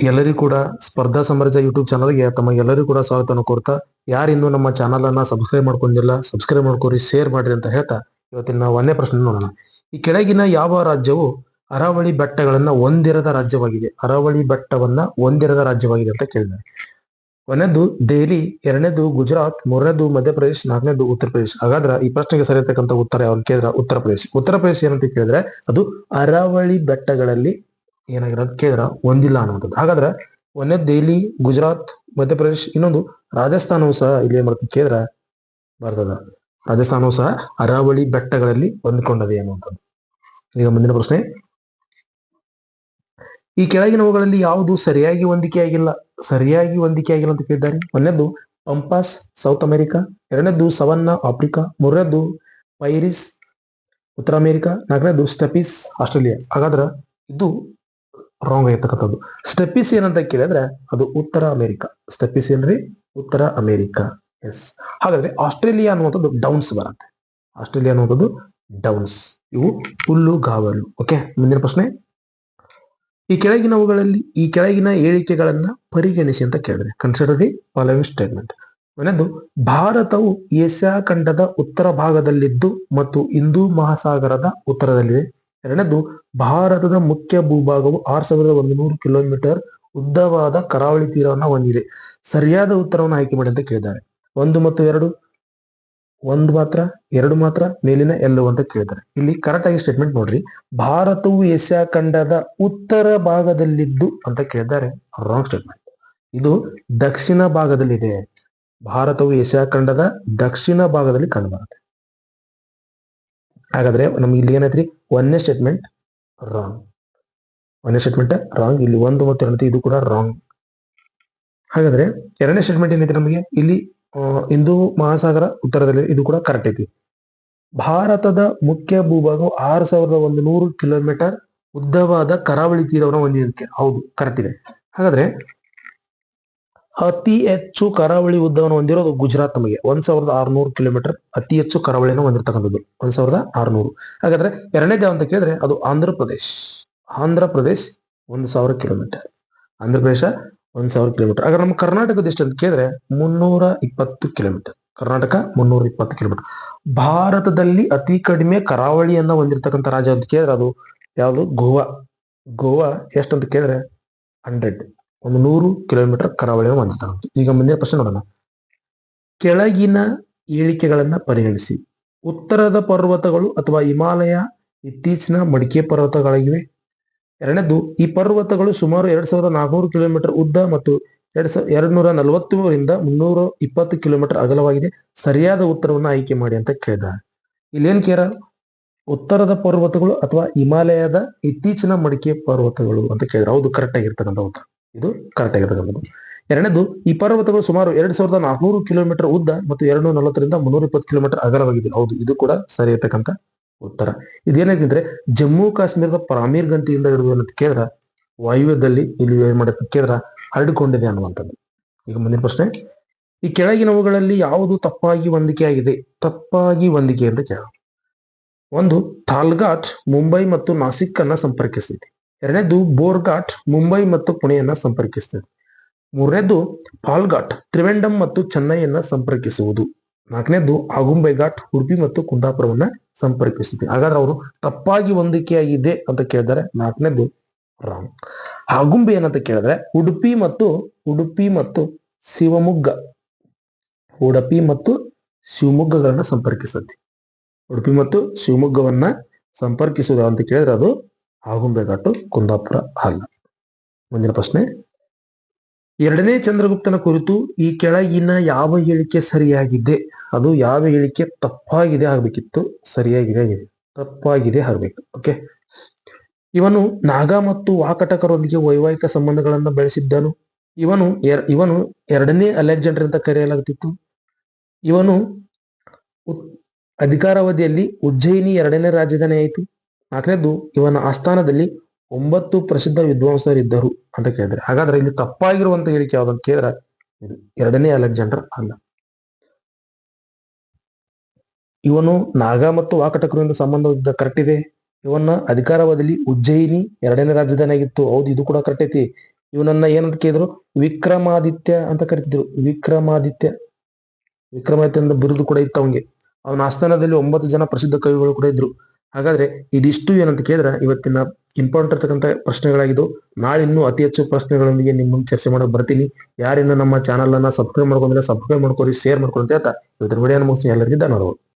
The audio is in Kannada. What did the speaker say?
ಎಲ್ಲರಿಗೂ ಕೂಡ ಸ್ಪರ್ಧಾ ಸಾಮ್ರಾಜ್ಯ ಯೂಟ್ಯೂಬ್ ಚಾನಲ್ಗೆ ತಮಗೆಲ್ಲರಿಗೂ ಕೂಡ ಸ್ವಾಗತವನ್ನು ಕೋರ್ತಾ, ಯಾರು ಇನ್ನೂ ನಮ್ಮ ಚಾನಲ್ ಅನ್ನ ಸಬ್ಸ್ಕ್ರೈಬ್ ಮಾಡ್ಕೊಂಡಿಲ್ಲ ಸಬ್ಸ್ಕ್ರೈಬ್ ಮಾಡ್ಕೋರಿ, ಶೇರ್ ಮಾಡ್ರಿ ಅಂತ ಹೇಳ್ತಾ ಇವತ್ತಿನ ನಾವು ಒಂದೇ ಪ್ರಶ್ನೆ ನೋಡೋಣ. ಈ ಕೆಳಗಿನ ಯಾವ ರಾಜ್ಯವು ಅರಾವಳಿ ಬೆಟ್ಟಗಳನ್ನ ಹೊಂದಿರದ ರಾಜ್ಯವಾಗಿದೆ? ಅರಾವಳಿ ಬೆಟ್ಟವನ್ನ ಹೊಂದಿರದ ರಾಜ್ಯವಾಗಿದೆ ಅಂತ ಕೇಳಿದ್ದಾರೆ. ಒಂದನೇದು ದೆಹಲಿ, ಎರಡನೇದು ಗುಜರಾತ್, ಮೂರನೇದು ಮಧ್ಯಪ್ರದೇಶ್, ನಾಲ್ಕನೇದು ಉತ್ತರ ಪ್ರದೇಶ್. ಹಾಗಾದ್ರೆ ಈ ಪ್ರಶ್ನೆಗೆ ಸರಿಯತಕ್ಕಂಥ ಉತ್ತರ ಯಾವ್ದು ಕೇಳಿದ್ರೆ ಉತ್ತರ ಪ್ರದೇಶ್. ಉತ್ತರ ಪ್ರದೇಶ್ ಏನಂತ ಕೇಳಿದ್ರೆ ಅದು ಅರಾವಳಿ ಬೆಟ್ಟಗಳಲ್ಲಿ ಏನಾಗಿರೋದು ಕೇಳಿದ್ರ ಒಂದಿಲ್ಲ ಅನ್ನುವಂಥದ್ದು. ಹಾಗಾದ್ರೆ ಒಂದನೇದು ದೆಹಲಿ, ಗುಜರಾತ್, ಮಧ್ಯಪ್ರದೇಶ್, ಇನ್ನೊಂದು ರಾಜಸ್ಥಾನವು ಸಹ ಇಲ್ಲಿ ಏನ್ ಮಾಡ್ತೀವಿ ಕೇಳಿದ್ರ ಬರ್ತದ. ರಾಜಸ್ಥಾನವು ಸಹ ಅರಾವಳಿ ಬೆಟ್ಟಗಳಲ್ಲಿ ಹೊಂದ್ಕೊಂಡದೆ ಅನ್ನುವಂಥದ್ದು. ಈಗ ಮುಂದಿನ ಪ್ರಶ್ನೆ, ಈ ಕೆಳಗಿನವುಗಳಲ್ಲಿ ಯಾವುದು ಸರಿಯಾಗಿ ಹೊಂದಿಕೆ ಆಗಿಲ್ಲ? ಸರಿಯಾಗಿ ಹೊಂದಿಕೆ ಆಗಿಲ್ಲ ಅಂತ ಕೇಳಿದ್ದಾರೆ. ಒಂದನೇದು ಪಂಪಾಸ್ ಸೌತ್ ಅಮೆರಿಕಾ, ಎರಡನೇದು ಸವನ್ನಾ ಆಫ್ರಿಕಾ, ಮೂರನೇದು ಪೈರಿಸ್ ಉತ್ತರ ಅಮೆರಿಕಾ, ನಾಲ್ಕನೇದು ಸ್ಟೆಪಿಸ್ ಆಸ್ಟ್ರೇಲಿಯಾ. ಹಾಗಾದ್ರೆ ಇದು ರಾಂಗ್ ಆಗಿರ್ತಕ್ಕಂಥದ್ದು. ಸ್ಟೆಪಿಸ್ ಏನಂತ ಕೇಳಿದ್ರೆ ಅದು ಉತ್ತರ ಅಮೆರಿಕಾ. ಸ್ಟೆಪಿಸ್ ಏನ್ರಿ? ಉತ್ತರ ಅಮೆರಿಕಾ. ಎಸ್. ಹಾಗಾದ್ರೆ ಆಸ್ಟ್ರೇಲಿಯಾ ಅನ್ನುವಂಥದ್ದು ಡೌನ್ಸ್ ಬರುತ್ತೆ. ಆಸ್ಟ್ರೇಲಿಯಾ ಅನ್ನುವಂಥದ್ದು ಡೌನ್ಸ್, ಇವು ಹುಲ್ಲುಗಾವಲು. ಓಕೆ, ಮುಂದಿನ ಪ್ರಶ್ನೆ, ಈ ಕೆಳಗಿನ ಹೇಳಿಕೆಗಳನ್ನ ಪರಿಗಣಿಸಿ ಅಂತ ಕೇಳಿದ್ರೆ ಕನ್ಸಿಡರ್ ದಿ ಫಾಲೋವಿಂಗ್ ಸ್ಟೇಟ್ಮೆಂಟ್. ಒಂದನೇದು ಭಾರತವು ಏಷ್ಯಾ ಖಂಡದ ಉತ್ತರ ಭಾಗದಲ್ಲಿದ್ದು ಮತ್ತು ಹಿಂದೂ ಮಹಾಸಾಗರದ ಉತ್ತರದಲ್ಲಿದೆ. ಎರಡನೇದು ಭಾರತದ ಮುಖ್ಯ ಭೂಭಾಗವು 6100 ಕಿಲೋಮೀಟರ್ ಉದ್ದವಾದ ಕರಾವಳಿ ತೀರವನ್ನು ಹೊಂದಿದೆ. ಸರಿಯಾದ ಉತ್ತರವನ್ನು ಆಯ್ಕೆ ಮಾಡಿ ಅಂತ ಕೇಳಿದ್ದಾರೆ. ಒಂದು ಮತ್ತು ಎರಡು, ಒಂದು ಮಾತ್ರ, ಎರಡು ಮಾತ್ರ, ಮೇಲಿನ ಎಲ್ಲವೂ ಅಂತ ಕೇಳಿದ್ದಾರೆ. ಇಲ್ಲಿ ಕರೆಕ್ಟ್ ಆಗಿ ಸ್ಟೇಟ್ಮೆಂಟ್ ನೋಡ್ರಿ. ಭಾರತವು ಏಷ್ಯಾ ಖಂಡದ ಉತ್ತರ ಭಾಗದಲ್ಲಿದ್ದು ಅಂತ ಕೇಳಿದ್ದಾರೆ. Wrong statement. ಇದು ದಕ್ಷಿಣ ಭಾಗದಲ್ಲಿದೆ. ಭಾರತವು ಏಷ್ಯಾ ಖಂಡದ ದಕ್ಷಿಣ ಭಾಗದಲ್ಲಿ ಕಂಡು ಬರುತ್ತೆ. ಹಾಗಾದ್ರೆ ನಮ್ಗೆ ಇಲ್ಲಿ ಏನೈತ್ರಿ? ಒಂದನೇ ಸ್ಟೇಟ್ಮೆಂಟ್ ರಾಂಗ್. ಒಂದನೇ ಸ್ಟೇಟ್ಮೆಂಟ್ ರಾಂಗ್. ಇಲ್ಲಿ ಒಂದು ಮತ್ತು ಎರಡು ಇದು ಕೂಡ ರಾಂಗ್. ಹಾಗಾದ್ರೆ ಎರಡನೇ ಸ್ಟೇಟ್ಮೆಂಟ್ ಏನೈತಿ ನಮಗೆ ಇಲ್ಲಿ? ಹಿಂದೂ ಮಹಾಸಾಗರ ಉತ್ತರದಲ್ಲಿ, ಇದು ಕೂಡ ಕರೆಕ್ಟ್ ಐತಿ. ಭಾರತದ ಮುಖ್ಯ ಭೂಭಾಗವು 6100 ಕಿಲೋಮೀಟರ್ ಉದ್ದವಾದ ಕರಾವಳಿ ತೀರವನ್ನು ಹೊಂದಿದ್ದಕ್ಕೆ ಹೌದು, ಕರೆಕ್ಟ್ ಇದೆ. ಹಾಗಾದ್ರೆ ಅತಿ ಹೆಚ್ಚು ಕರಾವಳಿ ಉದ್ದವನ್ನು ಹೊಂದಿರೋದು ಗುಜರಾತ್. ನಮಗೆ 1600 ಕಿಲೋಮೀಟರ್ ಅತಿ ಹೆಚ್ಚು ಕರಾವಳಿಯನ್ನು ಹೊಂದಿರತಕ್ಕಂಥದ್ದು 1600. ಹಾಗಾದ್ರೆ ಎರಡನೇದು ಅಂತ ಕೇಳಿದ್ರೆ ಅದು ಆಂಧ್ರ ಪ್ರದೇಶ್. ಆಂಧ್ರ ಪ್ರದೇಶ್ 1000 ಕಿಲೋಮೀಟರ್. ಆಂಧ್ರ ಪ್ರದೇಶ 1000 ಕಿಲೋಮೀಟರ್. ಹಾಗಾದ್ರೆ ನಮ್ಮ ಕರ್ನಾಟಕದ ಎಷ್ಟು ಅಂತ ಕೇಳಿದ್ರೆ 320 ಕಿಲೋಮೀಟರ್. ಕರ್ನಾಟಕ 320 ಕಿಲೋಮೀಟರ್. ಭಾರತದಲ್ಲಿ ಅತಿ ಕಡಿಮೆ ಕರಾವಳಿಯನ್ನ ಹೊಂದಿರತಕ್ಕಂಥ ರಾಜ್ಯ ಅಂತ ಕೇಳಿದ್ರೆ ಅದು ಯಾವುದು? ಗೋವಾ. ಗೋವಾ ಎಷ್ಟಂತ ಕೇಳಿದ್ರೆ 100 ಕಿಲೋಮೀಟರ್ ಕರಾವಳಿಯನ್ನು ಹೊಂದಿರತಕ್ಕಂಥ. ಈಗ ಮುಂದಿನ ಪ್ರಶ್ನೆ ನೋಡೋಣ. ಕೆಳಗಿನ ಹೇಳಿಕೆಗಳನ್ನ ಪರಿಗಣಿಸಿ. ಉತ್ತರದ ಪರ್ವತಗಳು ಅಥವಾ ಹಿಮಾಲಯ ಇತ್ತೀಚಿನ ಮಡಿಕೆ ಪರ್ವತಗಳಾಗಿವೆ. ಎರಡನೇದು, ಈ ಪರ್ವತಗಳು ಸುಮಾರು 2400 ಕಿಲೋಮೀಟರ್ ಉದ್ದ ಮತ್ತು 240ರಿಂದ 320 ಕಿಲೋಮೀಟರ್ ಅಗಲವಾಗಿದೆ. ಸರಿಯಾದ ಉತ್ತರವನ್ನು ಆಯ್ಕೆ ಮಾಡಿ ಅಂತ ಕೇಳಿದ್ದಾರೆ. ಇಲ್ಲೇನ್ ಕೇರ? ಉತ್ತರದ ಪರ್ವತಗಳು ಅಥವಾ ಹಿಮಾಲಯದ ಇತ್ತೀಚಿನ ಮಡಿಕೆ ಪರ್ವತಗಳು ಅಂತ ಕೇಳಿದ್ರೆ ಹೌದು, ಕರೆಕ್ಟ್ ಆಗಿರ್ತಕ್ಕಂಥ ಉತ್ತರ. ಇದು ಕರೆಕ್ಟ್ ಆಗಿರ್ತಕ್ಕಂಥದ್ದು. ಎರಡನೇದು, ಈ ಪರ್ವತಗಳು ಸುಮಾರು 2400 ಕಿಲೋಮೀಟರ್ ಉದ್ದ ಮತ್ತು 240ರಿಂದ 320 ಕಿಲೋಮೀಟರ್ ಅಗಲವಾಗಿದೆ. ಹೌದು, ಇದು ಕೂಡ ಸರಿ ಇರ್ತಕ್ಕಂಥ ಉತ್ತರ. ಇದೇನಾಗಿದ್ರೆ ಜಮ್ಮು ಕಾಶ್ಮೀರದ ಪಾಮೀರ್ ಗಂಟಿಯಿಂದ ಹಿಡಿದು ಅಂತ ಕೇಳಿದ್ರೆ ವಾಯುವ್ಯದಲ್ಲಿ ಇಲ್ಲಿ ಏನ್ ಮಾಡಕ್ಕೆ ಕೇಳಿದ್ರೆ ಹರಡಿಕೊಂಡಿದೆ ಅನ್ನುವಂಥದ್ದು. ಈಗ ಮುಂದಿನ ಪ್ರಶ್ನೆ, ಈ ಕೆಳಗಿನವುಗಳಲ್ಲಿ ಯಾವುದು ತಪ್ಪಾಗಿ ಹೊಂದಿಕೆ ಆಗಿದೆ? ತಪ್ಪಾಗಿ ಹೊಂದಿಕೆ ಅಂತ ಕೇಳ. ಒಂದು, ತಾಲ್ಘಾಟ್ ಮುಂಬೈ ಮತ್ತು ನಾಸಿಕ್ ಅನ್ನ ಸಂಪರ್ಕಿಸ್ತೈತಿ. ಎರಡನೇದು, ಬೋರ್ಘಾಟ್ ಮುಂಬೈ ಮತ್ತು ಪುಣೆಯನ್ನ ಸಂಪರ್ಕಿಸ್ತೈತಿ. ಮೂರನೇದು, ಪಾಲ್ಘಾಟ್ ತ್ರಿವೆಂಡಂ ಮತ್ತು ಚೆನ್ನೈಯನ್ನ ಸಂಪರ್ಕಿಸುವುದು. ನಾಲ್ಕನೇದು, ಆಗುಂಬೆ ಘಾಟ್ ಉಡುಪಿ ಮತ್ತು ಕುಂದಾಪುರವನ್ನ ಸಂಪರ್ಕಿಸುತ್ತೆ. ಹಾಗಾದ್ರೆ ಅವರು ತಪ್ಪಾಗಿ ಹೊಂದಿಕೆಯಾಗಿದೆ ಅಂತ ಕೇಳಿದರೆ ನಾಲ್ಕನೇದು ರಾಂಗ್. ಆಗುಂಬೆ ಏನಂತ ಕೇಳಿದ್ರೆ ಉಡುಪಿ ಮತ್ತು ಶಿವಮೊಗ್ಗ, ಉಡುಪಿ ಮತ್ತು ಶಿವಮೊಗ್ಗಗಳನ್ನ ಸಂಪರ್ಕಿಸುತ್ತೆ. ಉಡುಪಿ ಮತ್ತು ಶಿವಮೊಗ್ಗವನ್ನ ಸಂಪರ್ಕಿಸುವುದು ಅಂತ ಕೇಳಿದ್ರೆ ಅದು ಆಗುಂಬೆ ಘಾಟು, ಕುಂದಾಪುರ ಅಲ್ಲ. ಮುಂದಿನ ಪ್ರಶ್ನೆ, ಎರಡನೇ ಚಂದ್ರಗುಪ್ತನ ಕುರಿತು ಈ ಕೆಳಗಿನ ಯಾವ ಹೇಳಿಕೆ ಸರಿಯಾಗಿದೆ? ಅದು ಯಾವ ಹೇಳಿಕೆ ತಪ್ಪಾಗಿದೆ ಆಗ್ಬೇಕಿತ್ತು, ಸರಿಯಾಗಿದೆ ಆಗಿದೆ, ತಪ್ಪಾಗಿದೆ ಆಗ್ಬೇಕು. ಓಕೆ, ಇವನು ನಾಗ ಮತ್ತು ವಾಕಟಕರೊಂದಿಗೆ ವೈವಾಹಿಕ ಸಂಬಂಧಗಳನ್ನು ಬೆಳೆಸಿದ್ದನು. ಇವನು ಎರಡನೇ ಅಲೆಕ್ಸಾಂಡರ್ ಅಂತ ಕರೆಯಲಾಗುತ್ತಿತ್ತು. ಇವನು ಅಧಿಕಾರಾವಧಿಯಲ್ಲಿ ಉಜ್ಜಯಿನಿ ಎರಡನೇ ರಾಜಧಾನಿ ಆಯಿತು. ನಾಲ್ಕನೇದು, ಇವನ ಆಸ್ಥಾನದಲ್ಲಿ 9 ಪ್ರಸಿದ್ಧ ವಿದ್ವಾಂಸರಿದ್ದರು ಅಂತ ಕೇಳಿದ್ರೆ. ಹಾಗಾದ್ರೆ ಇಲ್ಲಿ ತಪ್ಪಾಗಿರುವಂತ ಹೇಳಿಕೆ ಯಾವ್ದಂತ ಕೇಳಿದ್ರೆ ಇದು ಎರಡನೇ ಅಲೆಕ್ಸಾಂಡರ್ ಅಲ್ಲ. ಇವನು ನಾಗ ಮತ್ತು ವಾಕಟಕರಿಂದ ಸಂಬಂಧ ಕರೆಕ್ಟ್ ಇದೆ. ಇವನ ಅಧಿಕಾರಾವಧಿಯಲ್ಲಿ ಉಜ್ಜಯಿನಿ ಎರಡನೇ ರಾಜಧಾನಿ ಆಗಿತ್ತು. ಹೌದು, ಇದು ಕೂಡ ಕರೆಕ್ಟ್ ಐತಿ. ಇವನನ್ನ ಏನಂತ ಕೇಳಿದ್ರು, ವಿಕ್ರಮಾದಿತ್ಯ ಅಂತ ಕರಿತಿದ್ರು. ವಿಕ್ರಮಾದಿತ್ಯ ಅಂತ ಬಿರುದು ಕೂಡ ಇತ್ತು ಅವನಿಗೆ. ಅವನ ಆಸ್ಥಾನದಲ್ಲಿ 9 ಜನ ಪ್ರಸಿದ್ಧ ಕವಿಗಳು ಕೂಡ ಇದ್ರು. ಹಾಗಾದ್ರೆ ಇದಿಷ್ಟು ಏನಂತ ಕೇಳಿದ್ರೆ ಇವತ್ತಿನ ಇಂಪಾರ್ಟೆಂಟ್ ಇರ್ತಕ್ಕಂಥ ಪ್ರಶ್ನೆಗಳಾಗಿದ್ದು. ನಾಳೆ ಇನ್ನೂ ಅತಿ ಹೆಚ್ಚು ಪ್ರಶ್ನೆಗಳೊಂದಿಗೆ ನಿಮ್ಮ ಮುಂದೆ ಚರ್ಚೆ ಮಾಡಕ್ ಬರ್ತೀನಿ. ಯಾರಿನ್ನ ನಮ್ಮ ಚಾನಲ್ ಅನ್ನ ಸಬ್ಸ್ಕ್ರೈಬ್ ಮಾಡ್ಕೊಂಡ್ರೆ ಸಬ್ಸ್ಕ್ರೈಬ್ ಮಾಡ್ಕೊರಿ, ಶೇರ್ ಮಾಡ್ಕೊರಿ ಅಂತ ಹೇಳ್ತಾ ಇವತ್ತಿನ ವಿಡಿಯೋನ ಮುಗಿಸ್ತೀನಿ. ಎಲ್ಲರಿಗೂ ಧನ್ಯವಾದಗಳು.